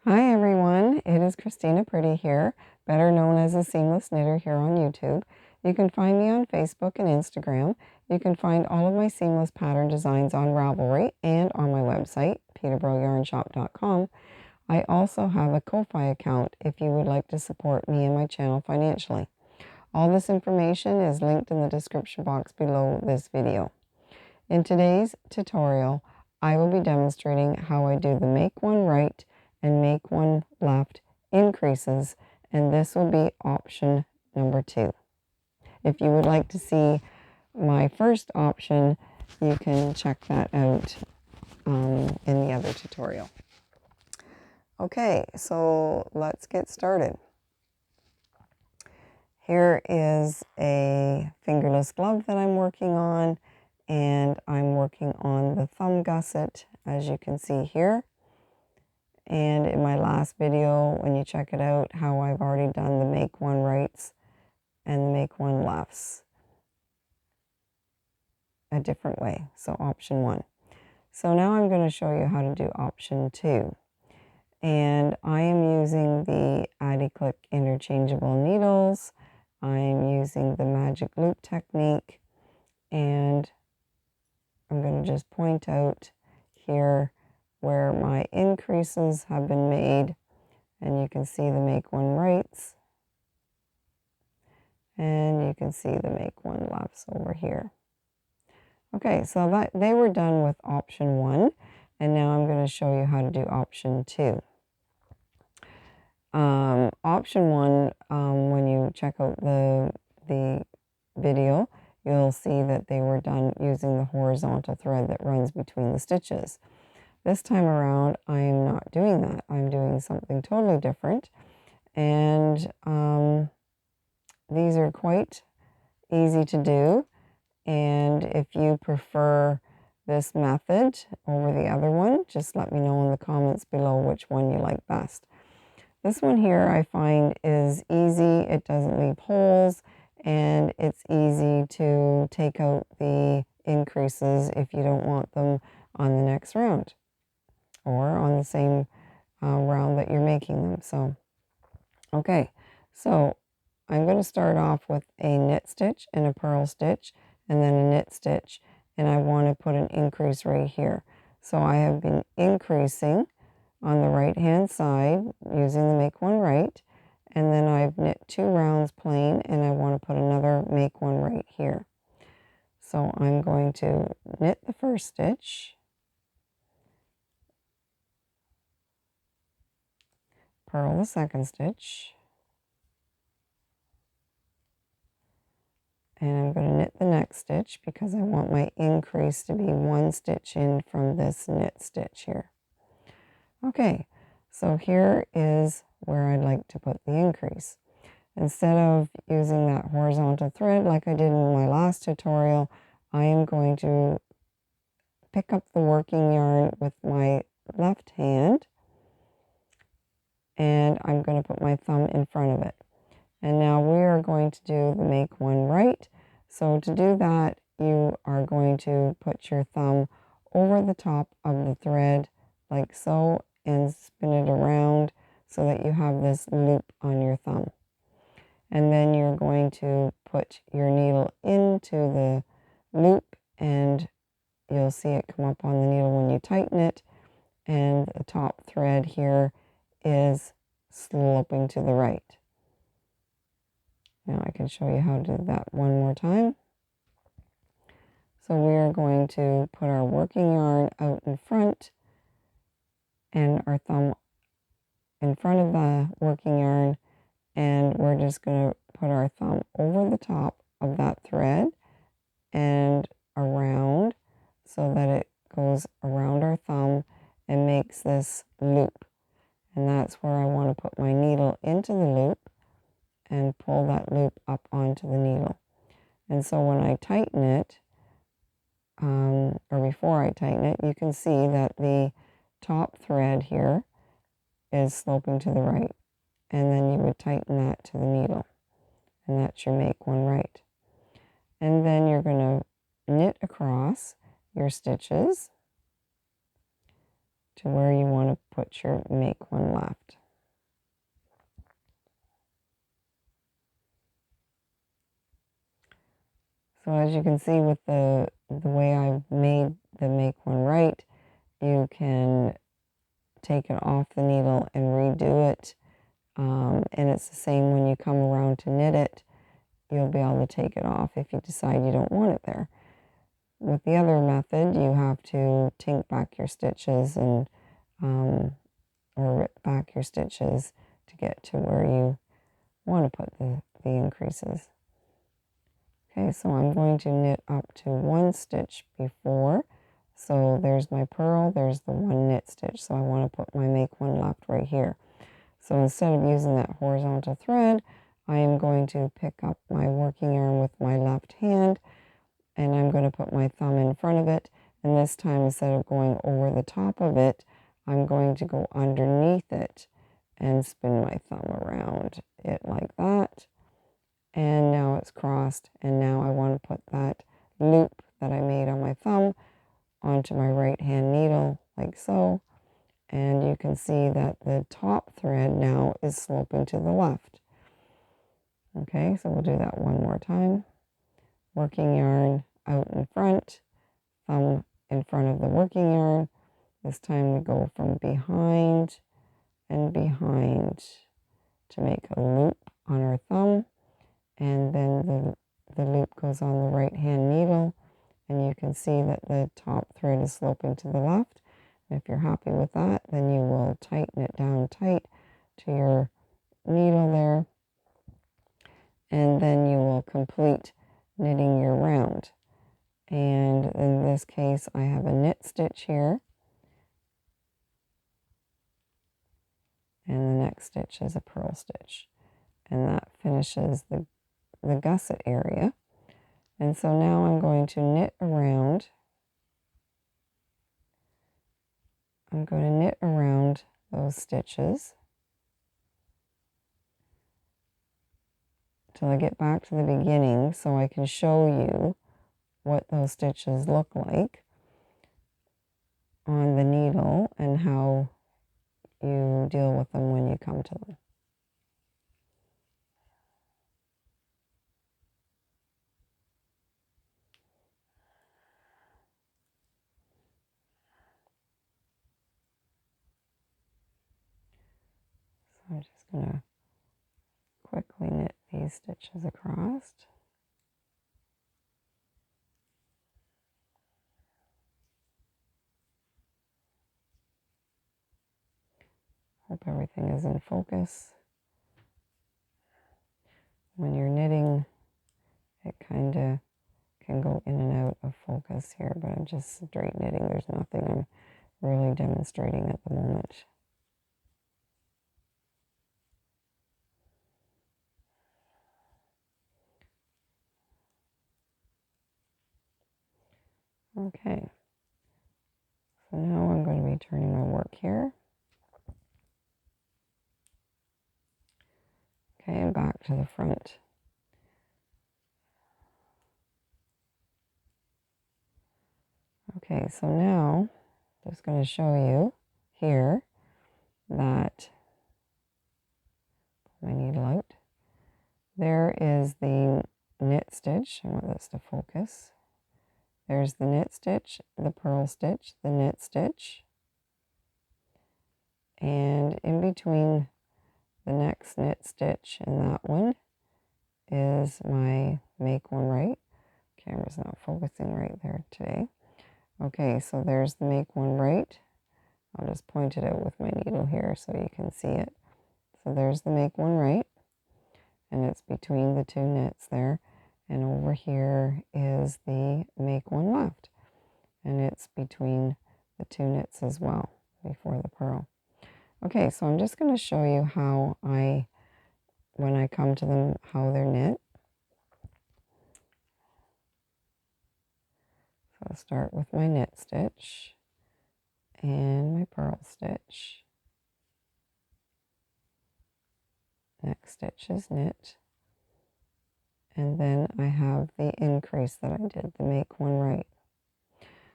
Hi everyone, it is Christina Pridie here, better known as the Seamless Knitter here on YouTube. You can find me on Facebook and Instagram. You can find all of my seamless pattern designs on Ravelry and on my website, ptboyarnshop.com. I also have a Ko-Fi account if you would like to support me and my channel financially. All this information is linked in the description box below this video. In today's tutorial, I will be demonstrating how I do the make one right and make one left increases, and this will be option number 2. If you would like to see my first option, you can check that out in the other tutorial. Okay, so let's get started. Here is a fingerless glove that I'm working on, and I'm working on the thumb gusset, as you can see here. And in my last video, when you check it out, how I've already done the make one rights and the make one lefts a different way. So option 1. So now I'm going to show you how to do option 2. And I am using the Addi-Click interchangeable needles. I'm using the magic loop technique. And I'm going to just point out here where my increases have been made, and you can see the make one rights, and you can see the make one lefts over here. Okay, so that they were done with option 1, and now I'm going to show you how to do option 2. Option 1, when you check out the video, you'll see that they were done using the horizontal thread that runs between the stitches. This time around, I am not doing that. I'm doing something totally different. And these are quite easy to do. And if you prefer this method over the other one, just let me know in the comments below which one you like best. This one here I find is easy. It doesn't leave holes, and it's easy to take out the increases if you don't want them on the next round, or on the same round that you're making them. So, okay, so I'm going to start off with a knit stitch and a purl stitch, and then a knit stitch, and I want to put an increase right here. So I have been increasing on the right hand side using the make one right, and then I've knit 2 rounds plain, and I want to put another make one right here. So I'm going to knit the first stitch, purl the second stitch, and I'm going to knit the next stitch because I want my increase to be 1 stitch in from this knit stitch here. Okay, so here is where I'd like to put the increase. Instead of using that horizontal thread like I did in my last tutorial, I am going to pick up the working yarn with my left hand, and I'm going to put my thumb in front of it. And now we are going to do the make one right. So to do that, you are going to put your thumb over the top of the thread like so, and spin it around so that you have this loop on your thumb. And then you're going to put your needle into the loop, and you'll see it come up on the needle when you tighten it, and the top thread here is sloping to the right. Now I can show you how to do that one more time. So we are going to put our working yarn out in front and our thumb in front of the working yarn, and we're just going to put our thumb over the top of that thread and around so that it goes around our thumb and makes this loop. And that's where I want to put my needle into the loop and pull that loop up onto the needle. And so when I tighten it, or before I tighten it, you can see that the top thread here is sloping to the right, and then you would tighten that to the needle, and that's your make one right. And then you're going to knit across your stitches to where you want to put your make one left. So as you can see with the way I've made the make one right, you can take it off the needle and redo it. And it's the same when you come around to knit it. You'll be able to take it off if you decide you don't want it there. With the other method, you have to tink back your stitches and or rip back your stitches to get to where you want to put the increases. Okay, so I'm going to knit up to 1 stitch before. So there's my purl, there's the 1 knit stitch. So I want to put my make one left right here. So instead of using that horizontal thread, I am going to pick up my working yarn with my left hand, and I'm going to put my thumb in front of it. And this time, instead of going over the top of it, I'm going to go underneath it and spin my thumb around it like that. And now it's crossed, and now I want to put that loop that I made on my thumb onto my right hand needle like so. And you can see that the top thread now is sloping to the left. Okay, so we'll do that one more time. Working yarn out in front, thumb in front of the working yarn. This time we go from behind and behind to make a loop on our thumb. And then the loop goes on the right hand needle, and you can see that the top thread is sloping to the left. And if you're happy with that, then you will tighten it down tight to your needle there, and then you will complete knitting your round. And in this case, I have a knit stitch here, and the next stitch is a purl stitch, and that finishes the gusset area. And so now I'm going to knit around. I'm going to knit around those stitches till I get back to the beginning, so I can show you what those stitches look like on the needle and how you deal with them when you come to them. So I'm just going to quickly knit these stitches across. Hope everything is in focus. When you're knitting, it kind of can go in and out of focus here, but I'm just straight knitting. There's nothing I'm really demonstrating at the moment. Okay, so now I'm going to be turning my work here. Okay, and back to the front. Okay, so now I'm just going to show you here that, pull my needle out, there is the knit stitch. I want this to focus. There's the knit stitch, the purl stitch, the knit stitch, and in between the next knit stitch and that one is my make one right. Camera's not focusing right there today. Okay, so there's the make one right. I'll just point it out with my needle here so you can see it. So there's the make one right, and it's between the 2 knits there. And over here is the make one left, and it's between the 2 knits as well before the purl. Okay, so I'm just going to show you how when I come to them, how they're knit. So I'll start with my knit stitch and my purl stitch. Next stitch is knit. And then I have the increase that I did, the make one right.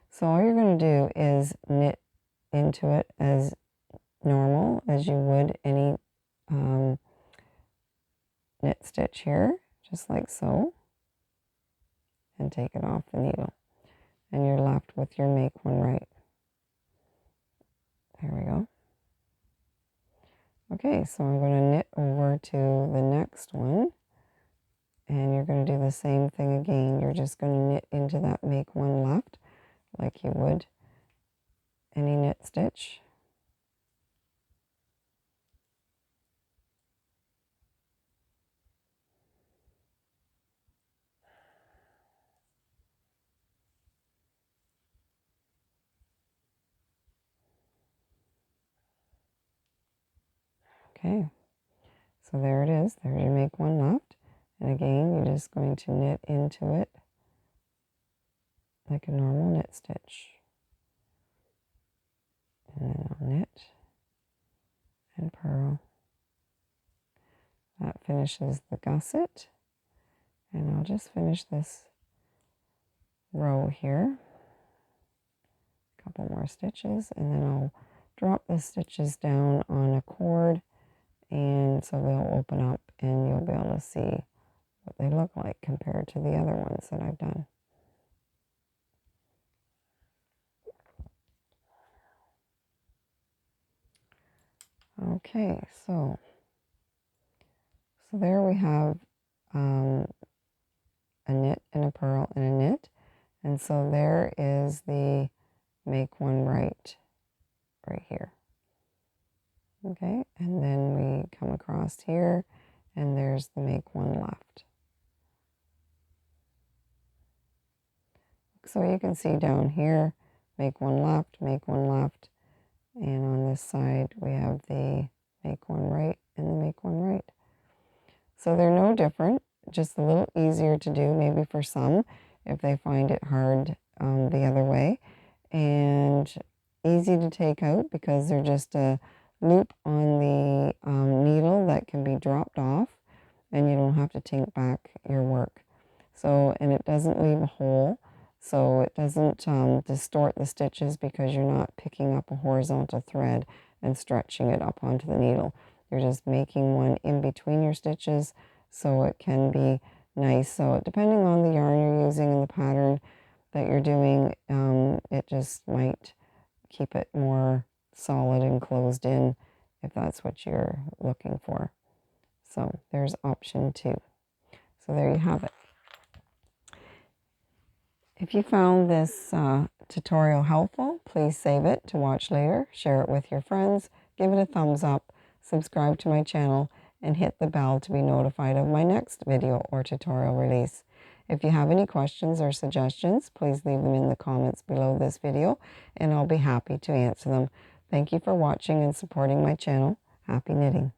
So all you're going to do is knit into it as normal as you would any knit stitch here, just like so, and take it off the needle. And you're left with your make one right. There we go. Okay, so I'm going to knit over to the next one, and you're going to do the same thing again. You're just going to knit into that make one left like you would any knit stitch. Okay, so there it is. There's your make one left. And again, you're just going to knit into it like a normal knit stitch. And then I'll knit and purl. That finishes the gusset. And I'll just finish this row here. A couple more stitches, and then I'll drop the stitches down on a cord, and so they'll open up and you'll be able to see what they look like compared to the other ones that I've done. Okay, so there we have a knit and a purl and a knit, and so there is the make one right here. Okay, and then we come across here, and there's the make one left. So you can see down here, make one left, and on this side we have the make one right and the make one right. So they're no different, just a little easier to do maybe for some if they find it hard the other way, and easy to take out because they're just a loop on the needle that can be dropped off, and you don't have to take back your work. So, and it doesn't leave a hole, so it doesn't distort the stitches because you're not picking up a horizontal thread and stretching it up onto the needle. You're just making one in between your stitches, so it can be nice. So depending on the yarn you're using and the pattern that you're doing, it just might keep it more solid and closed in if that's what you're looking for. So there's option 2. So there you have it. If you found this tutorial helpful, please save it to watch later, share it with your friends, give it a thumbs up, subscribe to my channel, and hit the bell to be notified of my next video or tutorial release. If you have any questions or suggestions, please leave them in the comments below this video, and I'll be happy to answer them. Thank you for watching and supporting my channel. Happy knitting!